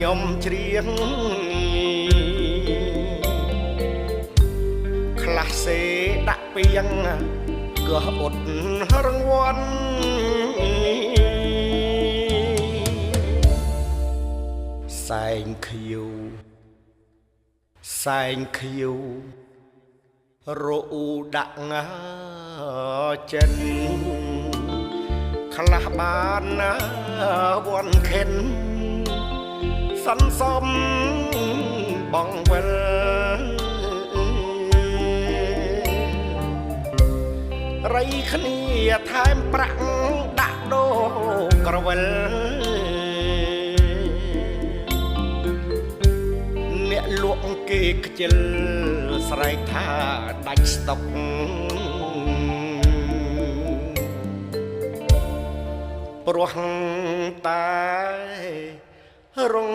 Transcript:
ខ្ញុំច្រៀងខ្លះសេដាក់ពីងក៏អត់រង្វាន់សែងខៀវសែងខៀវរអ៊ូដាក់ចិនខ្លះបានណាវ័នខិនសន្សំបងវិលរៃគ្នាថែមប្រាក់ដាក់ដូរក្រវិលអ្នកលក់គេខ្ជិលស្រែកថាដាច់ស្តុកព្រោះតែរង